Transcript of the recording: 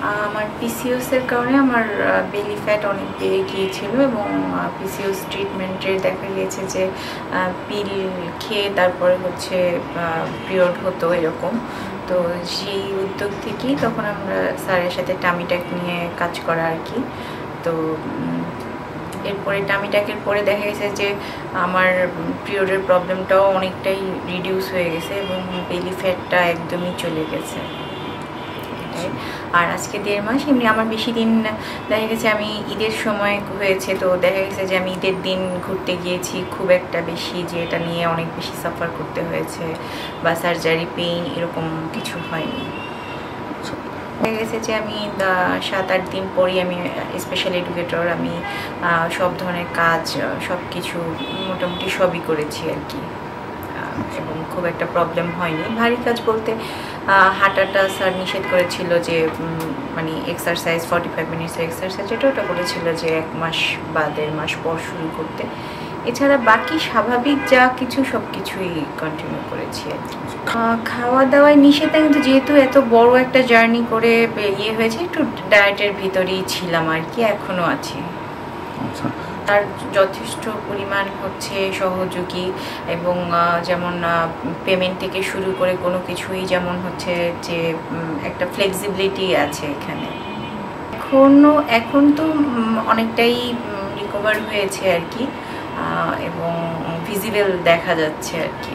আমার পিসিওএস এর কারণে আমার বেলি ফ্যাট অনেক বেড়ে গিয়েছিল এবং পিসিওএস ট্রিটমেন্টের দেখা গিয়েছে যে পিল খেয়ে তারপরে হচ্ছে পিরিয়ড হতো এরকম। তো সেই উদ্যোগ থেকেই তখন আমরা স্যারের সাথে টামিটাক নিয়ে কাজ করা আর কি। তো এরপরে টামিটাকের পরে দেখা গেছে যে আমার পিরিয়ডের প্রবলেমটাও অনেকটাই রিডিউস হয়ে গেছে এবং বেলি ফ্যাটটা একদমই চলে গেছে। আর আজকে 1.5 মাস এমনি আমার বেশি দিন দেখা গেছে আমি ঈদের সময় হয়েছে, তো দেখা গেছে যে আমি ঈদের দিন ঘুরতে গিয়েছি খুব একটা বেশি, যে এটা নিয়ে অনেক বেশি সাফার করতে হয়েছে বা সার্জারি পেইন এরকম কিছু হয়নি। দেখা গেছে যে আমি 7-8 দিন পরই আমি স্পেশাল এডুকেটর, আমি সব ধরনের কাজ সব কিছু মোটামুটি সবই করেছি আর কি, এবং খুব একটা প্রবলেম হয়নি। ভারী কাজ বলতে হাঁটাটা স্যার নিষেধ করেছিল যে মানে এক্সারসাইজ 45 মিনিটসের এক্সারসাইজ ওটা বলেছিল যে 1 মাস বা 1.5 মাস পর শুরু করতে। এছাড়া বাকি স্বাভাবিক যা কিছু সব কিছুই কন্টিনিউ করেছি আর কি। খাওয়া দাওয়ায় নিষেধ, কিন্তু যেহেতু এত বড় একটা জার্নি করে ইয়ে হয়েছে, একটু ডায়েটের ভিতরেই ছিলাম আর কি, এখনও আছি। তার যথেষ্ট পরিমাণ হচ্ছে সহযোগী, এবং যেমন পেমেন্ট থেকে শুরু করে কোনো কিছুই যেমন হচ্ছে যে একটা ফ্লেক্সিবিলিটি আছে এখানে। এখন তো অনেকটাই রিকভার হয়েছে আর কি, এবং ভিজিবল দেখা যাচ্ছে আর কি।